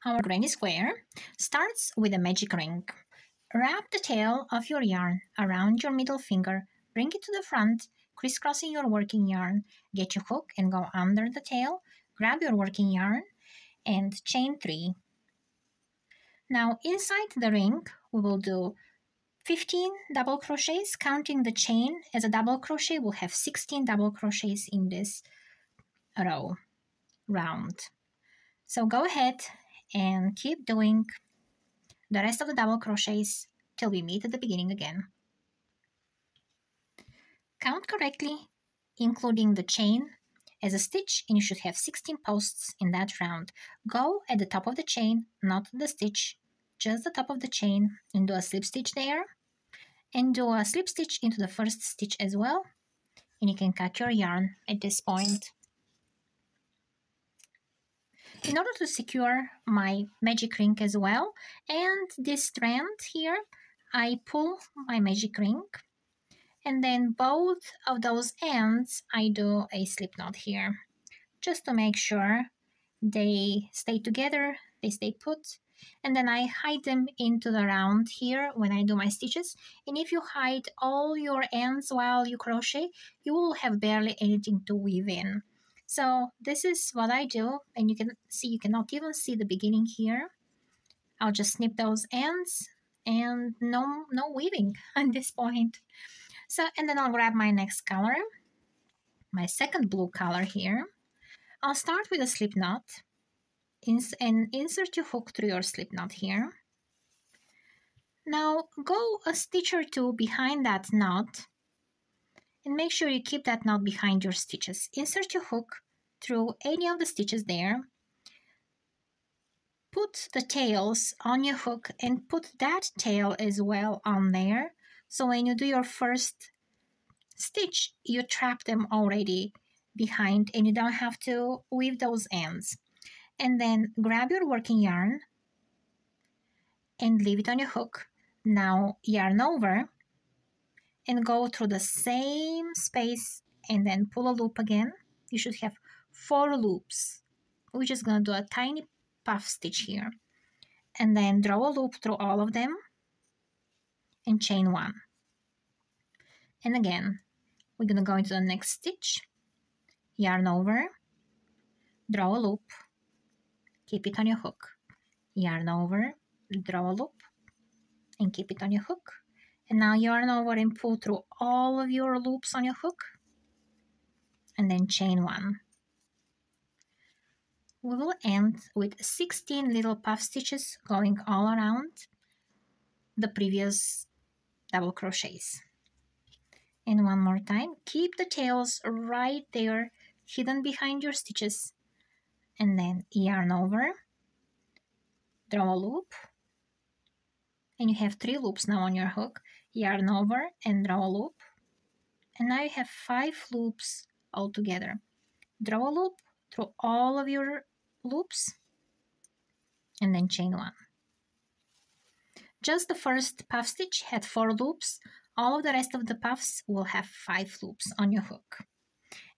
Our granny square starts with a magic ring. Wrap the tail of your yarn around your middle finger, bring it to the front, crisscrossing your working yarn. Get your hook and go under the tail, grab your working yarn, and chain 3. Now inside the ring, we will do 15 double crochets. Counting the chain as a double crochet, we'll have 16 double crochets in this row, round. So go ahead and keep doing the rest of the double crochets till we meet at the beginning again. Count correctly, including the chain as a stitch, and you should have 16 posts in that round. Go at the top of the chain, not the stitch, just the top of the chain, and do a slip stitch there, and do a slip stitch into the first stitch as well, and you can cut your yarn at this point. In order to secure my magic ring as well, and this strand here, I pull my magic ring, and then both of those ends I do a slip knot here, just to make sure they stay together, they stay put, and then I hide them into the round here when I do my stitches. And if you hide all your ends while you crochet, you will have barely anything to weave in. So this is what I do, and you can see, you cannot even see the beginning here. I'll just snip those ends and no weaving at this point. So, and then I'll grab my next color, my second blue color here. I'll start with a slip knot and insert your hook through your slip knot here. Now go a stitch or two behind that knot and make sure you keep that knot behind your stitches. Insert your hook through any of the stitches there. Put the tails on your hook and put that tail as well on there. So when you do your first stitch, you trap them already behind and you don't have to weave those ends. And then grab your working yarn and leave it on your hook. Now yarn over and go through the same space and then pull a loop again. You should have 4 loops. We're just going to do a tiny puff stitch here. And then draw a loop through all of them and chain 1. And again, we're going to go into the next stitch, yarn over, draw a loop, keep it on your hook, yarn over, draw a loop, and keep it on your hook. And now yarn over and pull through all of your loops on your hook, and then chain 1. We will end with 16 little puff stitches going all around the previous double crochets. And one more time, keep the tails right there, hidden behind your stitches, and then yarn over, draw a loop, and you have 3 loops now on your hook, yarn over and draw a loop, and now you have 5 loops altogether. Draw a loop through all of your loops, and then chain 1. Just the first puff stitch had 4 loops. All of the rest of the puffs will have 5 loops on your hook.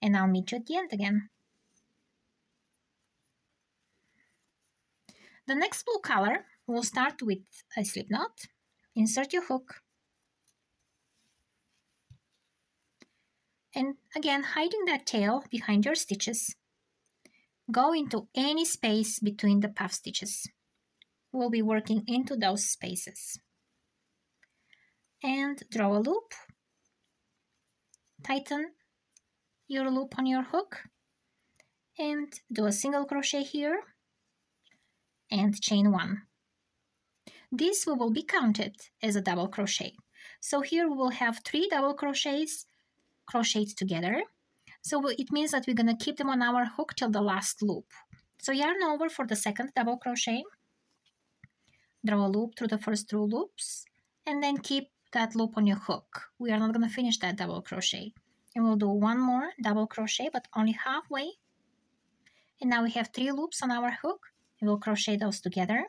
And I'll meet you at the end again. The next blue color will start with a slip knot. Insert your hook. And again, hiding that tail behind your stitches. Go into any space between the puff stitches. We'll be working into those spaces. And draw a loop, tighten your loop on your hook, and do a single crochet here, and chain 1. This will be counted as a double crochet. So here we will have 3 double crochets crocheted together. So it means that we're going to keep them on our hook till the last loop. So yarn over for the second double crochet, draw a loop through the first 2 loops, and then keep that loop on your hook. We are not going to finish that double crochet, and we'll do 1 more double crochet, but only halfway. And now we have 3 loops on our hook, and we'll crochet those together,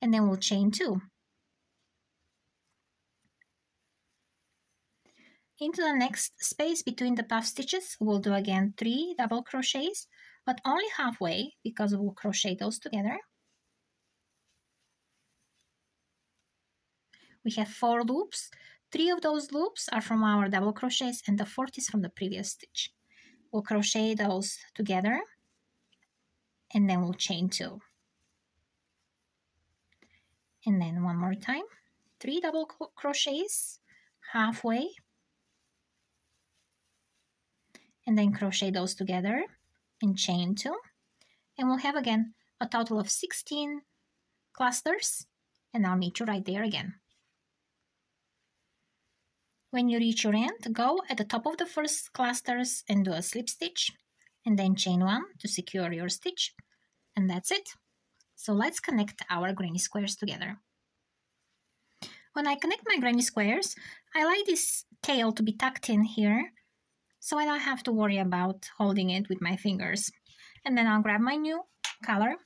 and then we'll chain 2. Into the next space between the puff stitches, we'll do again 3 double crochets, but only halfway because we'll crochet those together. We have 4 loops. 3 of those loops are from our double crochets and the 4th is from the previous stitch. We'll crochet those together and then we'll chain 2. And then one more time, 3 double crochets halfway, and then crochet those together and chain 2. And we'll have again a total of 16 clusters, and I'll meet you right there again. When you reach your end, go at the top of the first clusters and do a slip stitch, and then chain 1 to secure your stitch, and that's it. So let's connect our granny squares together. When I connect my granny squares, I like this tail to be tucked in here, so I don't have to worry about holding it with my fingers. And then I'll grab my new color.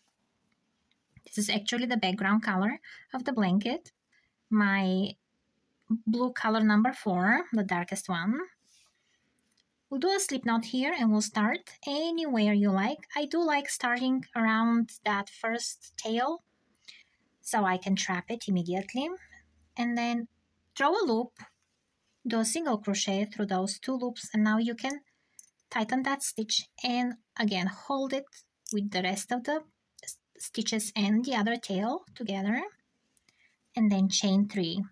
This is actually the background color of the blanket. My blue color number 4, the darkest one. We'll do a slip knot here and we'll start anywhere you like. I do like starting around that first tail so I can trap it immediately. And then throw a loop, do a single crochet through those 2 loops, and now you can tighten that stitch and again hold it with the rest of the stitches and the other tail together, and then chain 3.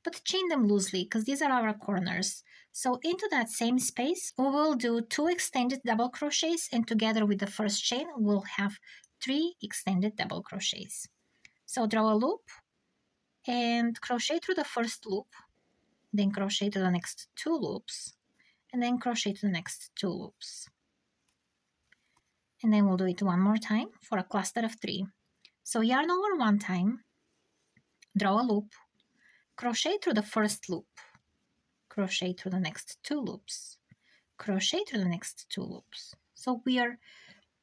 But chain them loosely because these are our corners. So into that same space we will do 2 extended double crochets, and together with the first chain we'll have 3 extended double crochets. So draw a loop and crochet through the first loop, then crochet to the next 2 loops, and then crochet to the next 2 loops. And then we'll do it one more time for a cluster of 3. So yarn over one time, draw a loop, crochet through the first loop, crochet through the next 2 loops, crochet through the next 2 loops. So we are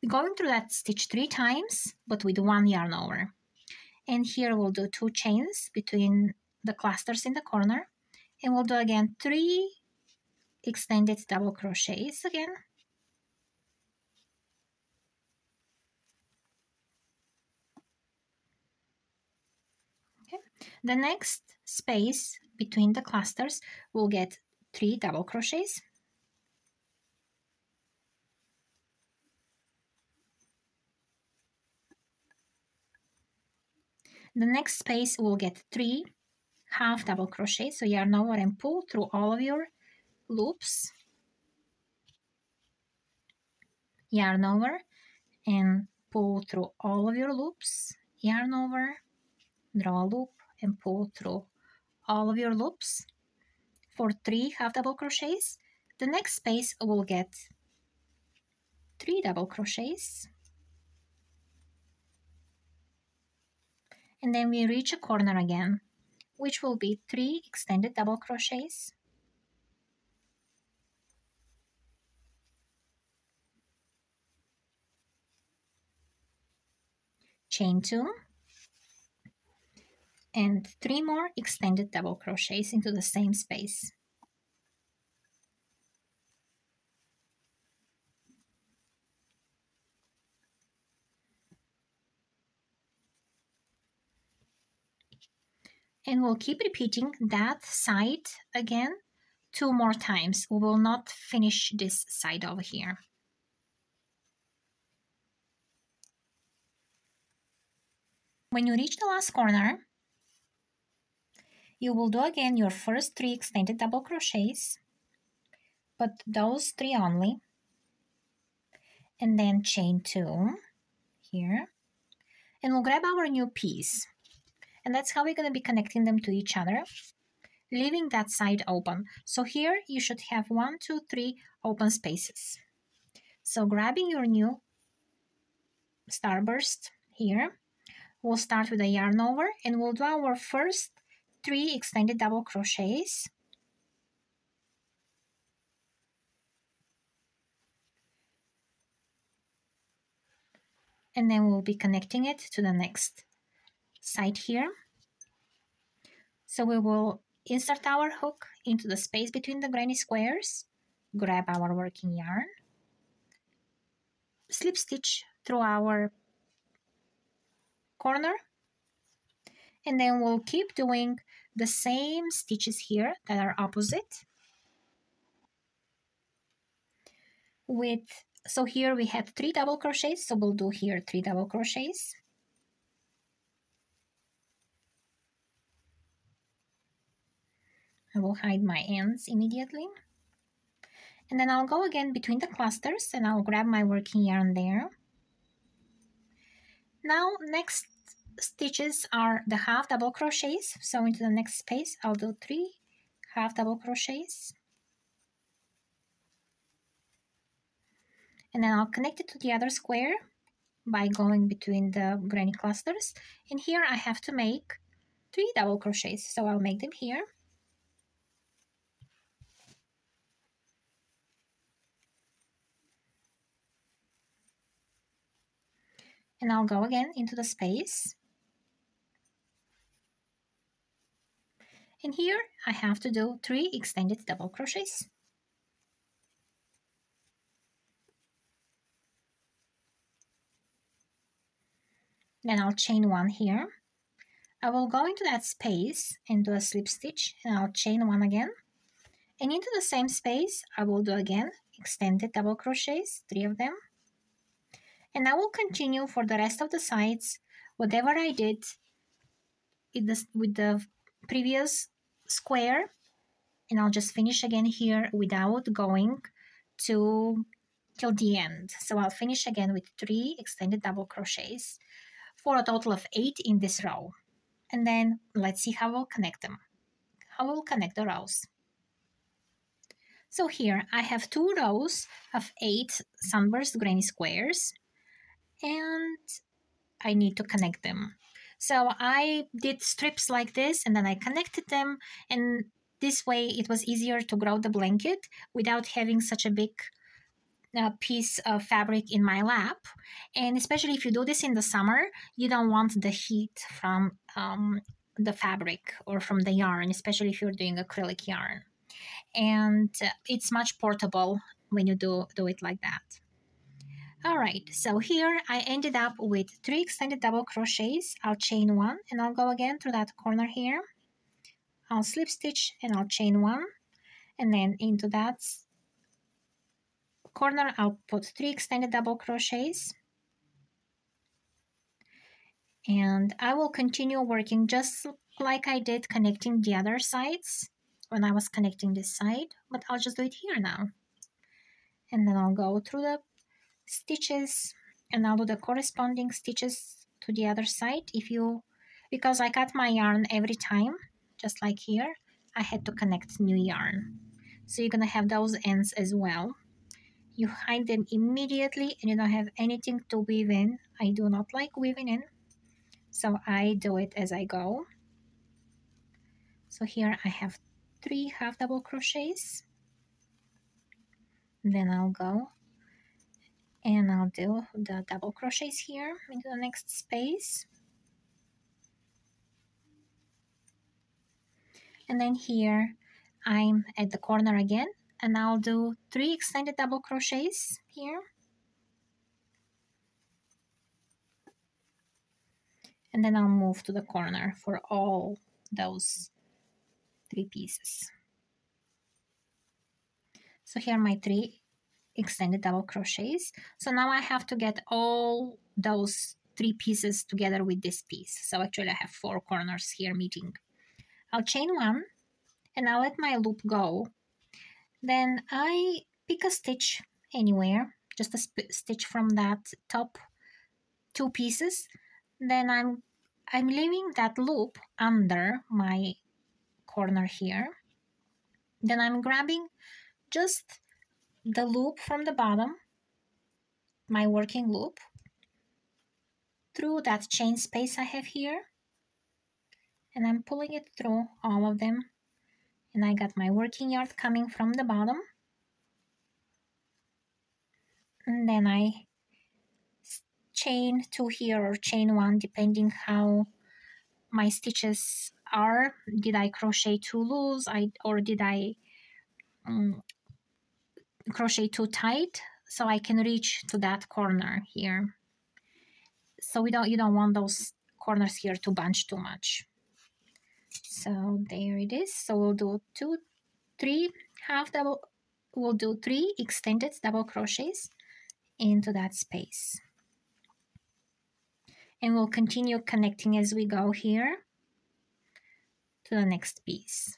going through that stitch 3 times, but with 1 yarn over. And here we'll do 2 chains between the clusters in the corner, and we'll do again 3 extended double crochets again. Okay. The next space between the clusters will get 3 double crochets. The next space will get 3 half double crochets, so yarn over and pull through all of your loops, yarn over and pull through all of your loops, yarn over, draw a loop and pull through all of your loops for 3 half double crochets. The next space will get 3 double crochets, and then we reach a corner again, which will be 3 extended double crochets, chain 2, and 3 more extended double crochets into the same space. And we'll keep repeating that side again 2 more times. We will not finish this side over here. When you reach the last corner, you will do again your first 3 extended double crochets, but those 3 only, and then chain 2 here, and we'll grab our new piece, and that's how we're going to be connecting them to each other, leaving that side open. So here you should have 1, 2, 3 open spaces. So grabbing your new Starburst here, we'll start with a yarn over and we'll do our first 3 extended double crochets, and then we'll be connecting it to the next side here. So we will insert our hook into the space between the granny squares, grab our working yarn, slip stitch through our corner, and then we'll keep doing the same stitches here that are opposite. So here we had 3 double crochets, so we'll do here 3 double crochets. I will hide my ends immediately. And then I'll go again between the clusters and I'll grab my working yarn there. Now next stitches are the half double crochets. So into the next space I'll do 3 half double crochets. And then I'll connect it to the other square by going between the granny clusters. And here I have to make 3 double crochets. So I'll make them here. And I'll go again into the space. And here I have to do 3 extended double crochets. Then I'll chain 1 here. I will go into that space and do a slip stitch, and I'll chain 1 again. And into the same space I will do again extended double crochets, 3 of them. And I will continue for the rest of the sides whatever I did with the previous square, and I'll just finish again here without going till the end. So I'll finish again with 3 extended double crochets for a total of 8 in this row. And then let's see how we'll connect them. How we'll connect the rows. So here I have 2 rows of 8 Sunburst granny squares, and I need to connect them. So I did strips like this, and then I connected them, and this way it was easier to grow the blanket without having such a big piece of fabric in my lap. And especially if you do this in the summer, you don't want the heat from the fabric or from the yarn, especially if you're doing acrylic yarn. And it's much portable when you do it like that. All right, so here I ended up with 3 extended double crochets. I'll chain 1 and I'll go again through that corner here. I'll slip stitch and I'll chain 1, and then into that corner I'll put 3 extended double crochets, and I will continue working just like I did connecting the other sides when I was connecting this side, but I'll just do it here now. And then I'll go through the stitches and I'll do the corresponding stitches to the other side. Because I cut my yarn every time, just like here, I had to connect new yarn. So you're gonna have those ends as well. You hide them immediately and you don't have anything to weave in. I do not like weaving in, so I do it as I go. So here I have 3 half double crochets. Then I'll go and I'll do the double crochets here into the next space. And then here I'm at the corner again, and I'll do 3 extended double crochets here. And then I'll move to the corner for all those 3 pieces. So here are my 3 extended double crochets. So now I have to get all those 3 pieces together with this piece. So actually I have 4 corners here meeting. I'll chain 1 and I'll let my loop go. Then I pick a stitch anywhere, just a stitch from that top 2 pieces. Then I'm leaving that loop under my corner here. Then I'm grabbing just the loop from the bottom, my working loop, through that chain space I have here, and I'm pulling it through all of them, and I got my working yarn coming from the bottom, and then I chain 2 here or chain 1 depending how my stitches are. Did I crochet too loose or did I crochet too tight? so I can reach to that corner here. So you don't want those corners here to bunch too much. So there it is. So we'll do 2, 3 half double, we'll do 3 extended double crochets into that space. And we'll continue connecting as we go here to the next piece.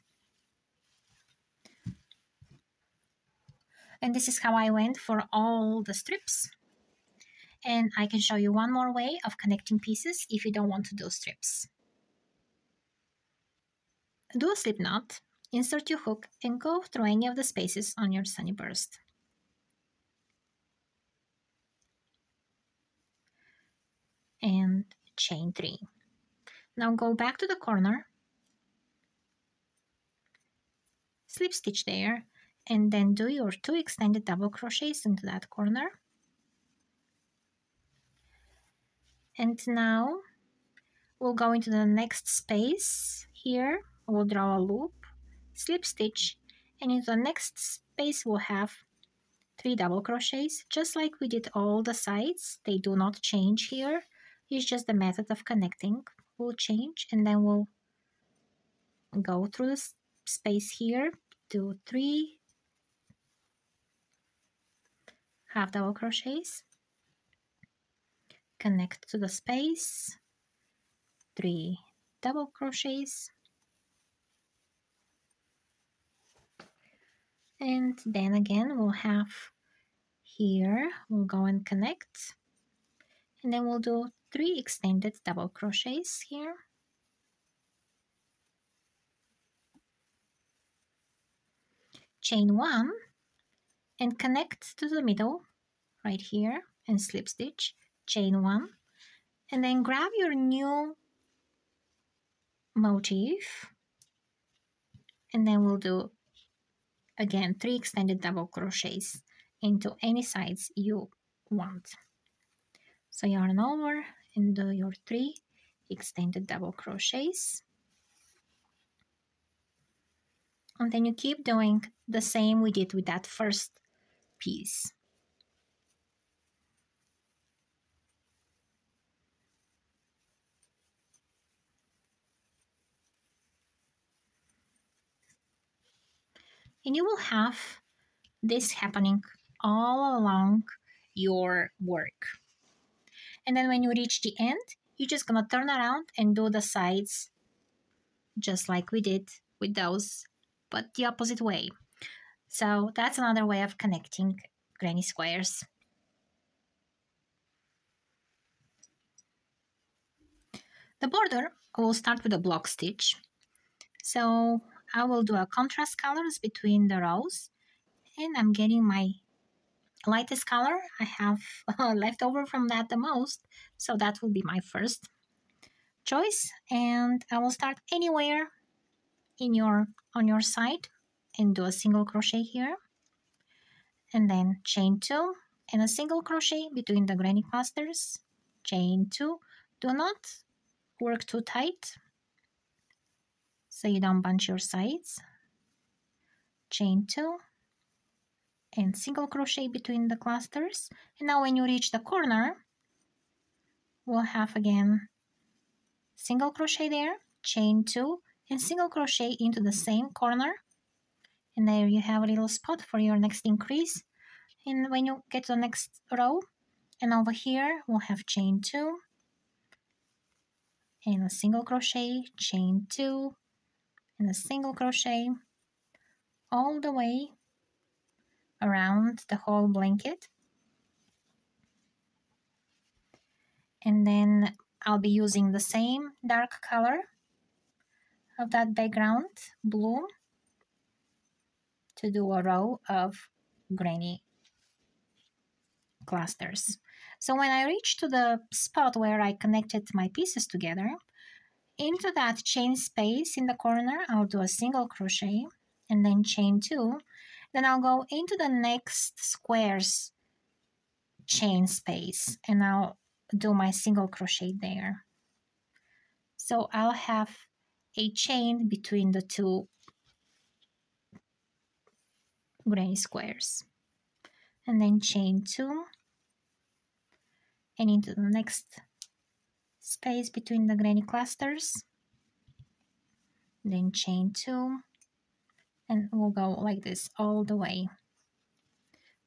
And this is how I went for all the strips. And I can show you one more way of connecting pieces if you don't want to do strips. Do a slip knot, insert your hook, and go through any of the spaces on your Sunnyburst. And chain 3. Now go back to the corner, slip stitch there, and then do your 2 extended double crochets into that corner. And now we'll go into the next space here. We'll draw a loop, slip stitch, and into the next space we'll have 3 double crochets, just like we did all the sides. They do not change here. It's just the method of connecting will change, and then we'll go through the space here, do 3 half double crochets, connect to the space, 3 double crochets, and then again we'll have here, we'll go and connect, and then we'll do 3 extended double crochets here, chain 1, and connect to the middle right here and slip stitch, chain 1, and then grab your new motif, and then we'll do again 3 extended double crochets into any sides you want. So yarn over and do your 3 extended double crochets, and then you keep doing the same we did with that first piece. And you will have this happening all along your work. And then when you reach the end, you're just gonna turn around and do the sides just like we did with those, but the opposite way. So that's another way of connecting granny squares. The border will start with a block stitch. So I will do a contrast colors between the rows, and I'm getting my lightest color. I have left over from that the most, so that will be my first choice, and I will start anywhere on your side and do a single crochet here, and then chain 2 and a single crochet between the granny clusters, chain 2. Do not work too tight so you don't bunch your sides, chain 2 and single crochet between the clusters. And now when you reach the corner, we'll have again single crochet there, chain 2 and single crochet into the same corner, and there you have a little spot for your next increase. And when you get to the next row, and over here we'll have chain 2 and a single crochet, chain 2 and a single crochet all the way around the whole blanket. And then I'll be using the same dark color of that background blue to do a row of granny clusters. So when I reach to the spot where I connected my pieces together, into that chain space in the corner, I'll do a single crochet and then chain 2. Then I'll go into the next squares chain space and I'll do my single crochet there. So I'll have a chain between the 2 granny squares. and then chain 2 and into the next space between the granny clusters, then chain 2, and we'll go like this all the way.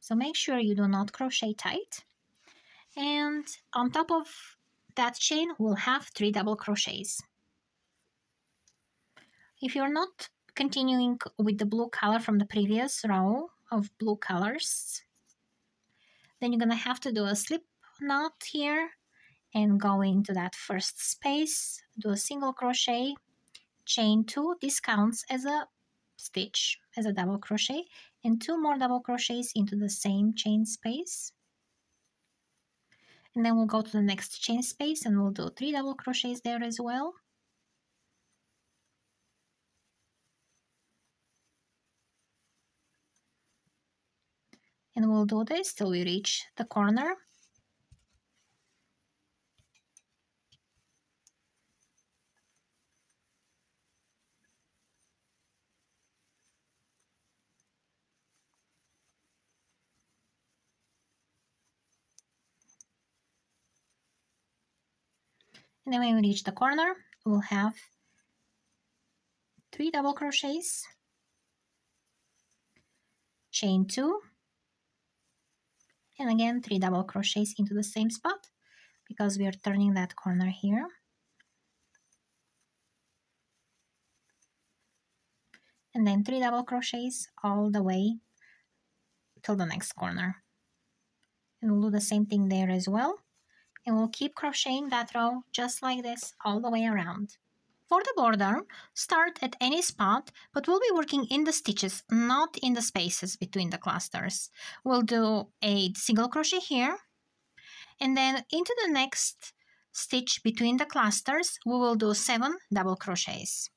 So make sure you do not crochet tight, and on top of that chain we'll have 3 double crochets. If you're not continuing with the blue color from the previous row of blue colors, then you're gonna have to do a slip knot here and go into that first space, do a single crochet, chain 2, this counts as a stitch, as a double crochet, and 2 more double crochets into the same chain space. And then we'll go to the next chain space and we'll do 3 double crochets there as well. And we'll do this till we reach the corner. And then when we reach the corner, we'll have 3 double crochets, chain 2, and again 3 double crochets into the same spot because we are turning that corner here. And then 3 double crochets all the way till the next corner. And we'll do the same thing there as well. And we'll keep crocheting that row just like this all the way around. For the border, start at any spot, but we'll be working in the stitches, not in the spaces between the clusters. We'll do a single crochet here, and then into the next stitch between the clusters, we will do 7 double crochets.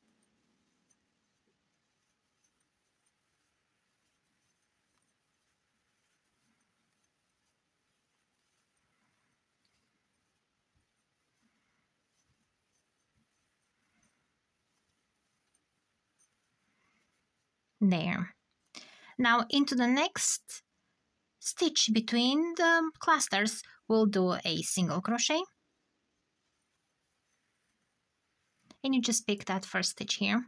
There. Now into the next stitch between the clusters, we'll do a single crochet. And you just pick that first stitch here.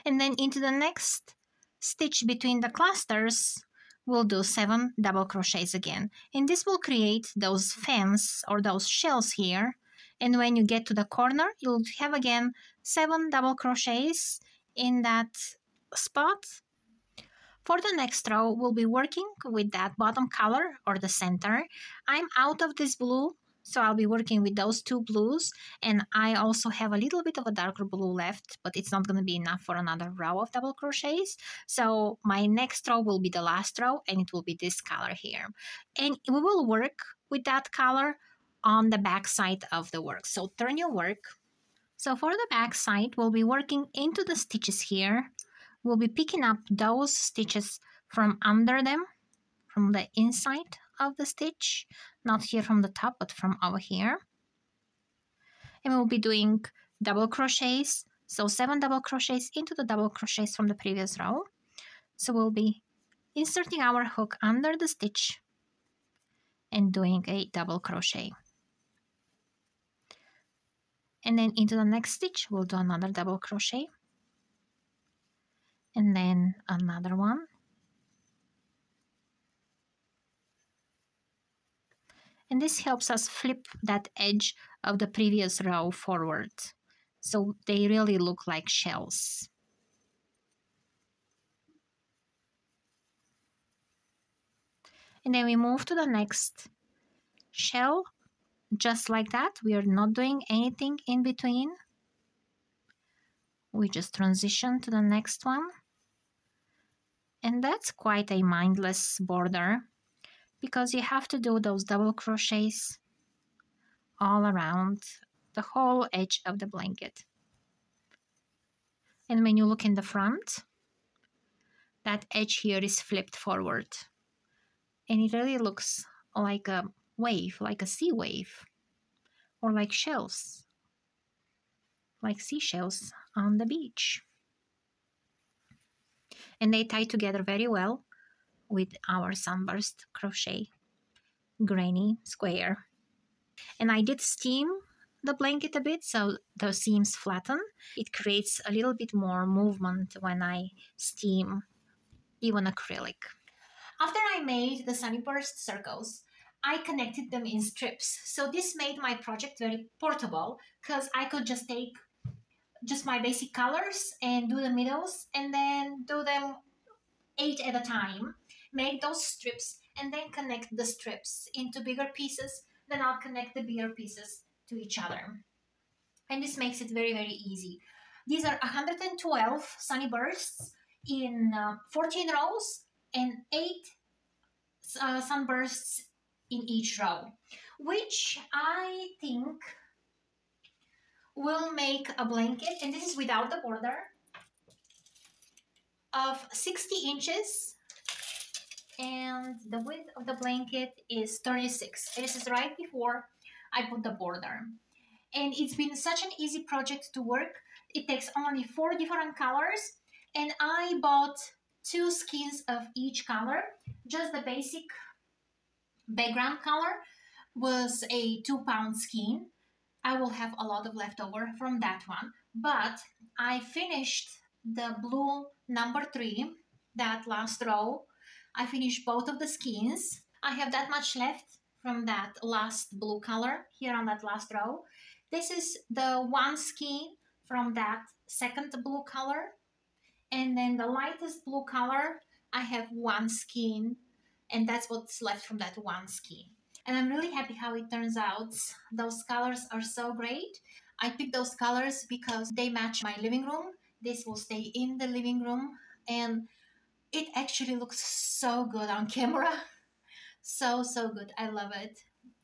And then into the next stitch between the clusters, we'll do 7 double crochets again. And this will create those fans or those shells here. And when you get to the corner, you'll have again 7 double crochets in that spot. For the next row, we'll be working with that bottom color or the center. I'm out of this blue, so I'll be working with those 2 blues, and I also have a little bit of a darker blue left, but it's not going to be enough for another row of double crochets. So my next row will be the last row, and it will be this color here. And we will work with that color on the back side of the work. So turn your work. So for the back side, we'll be working into the stitches here. We'll be picking up those stitches from under them, from the inside of the stitch, not here from the top, but from over here. And we'll be doing double crochets, so 7 double crochets into the double crochets from the previous row. So we'll be inserting our hook under the stitch and doing a double crochet. And then into the next stitch, we'll do another double crochet. And then another one. And this helps us flip that edge of the previous row forward. So they really look like shells. And then we move to the next shell, just like that. We are not doing anything in between. We just transition to the next one. And that's quite a mindless border because you have to do those double crochets all around the whole edge of the blanket. And when you look in the front, that edge here is flipped forward. And it really looks like a wave, like a sea wave, or like shells, like seashells on the beach. And they tie together very well with our Sunburst crochet granny square. And I did steam the blanket a bit so the seams flatten. It creates a little bit more movement when I steam even acrylic. After I made the Sunnyburst circles, I connected them in strips. So this made my project very portable because I could just take just my basic colors and do the middles and then do them 8 at a time, make those strips and then connect the strips into bigger pieces. Then I'll connect the bigger pieces to each other. And this makes it very, very easy. These are 112 Sunnybursts in 14 rows and 8 sunbursts in each row, which I think will make a blanket, and this is without the border, of 60 inches, and the width of the blanket is 36. This is right before I put the border. And it's been such an easy project to work. It takes only 4 different colors, and I bought 2 skeins of each color. Just the basic background color was a 2-pound skein. I will have a lot of leftover from that one, but I finished the blue number 3, that last row. I finished both of the skeins. I have that much left from that last blue color here on that last row. This is the 1 skein from that second blue color, and then the lightest blue color, I have 1 skein, and that's what's left from that 1 skein. And I'm really happy how it turns out. Those colors are so great. I picked those colors because they match my living room. This will stay in the living room, and it actually looks so good on camera. So good. I love it.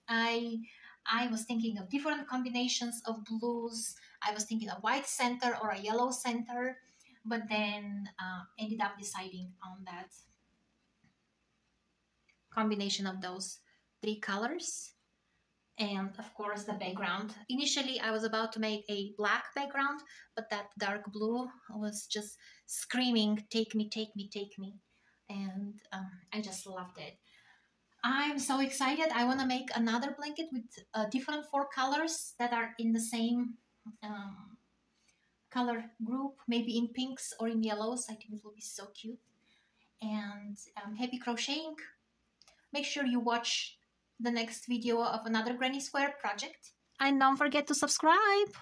I was thinking of different combinations of blues. I was thinking a white center or a yellow center, but then ended up deciding on that combination of those 3 colors. And of course the background. Initially I was about to make a black background, but that dark blue was just screaming, take me, take me, take me. And I just loved it. I'm so excited. I want to make another blanket with different 4 colors that are in the same color group, maybe in pinks or in yellows. I think it will be so cute. And happy crocheting. Make sure you watch the next video of another Granny Square project. And don't forget to subscribe.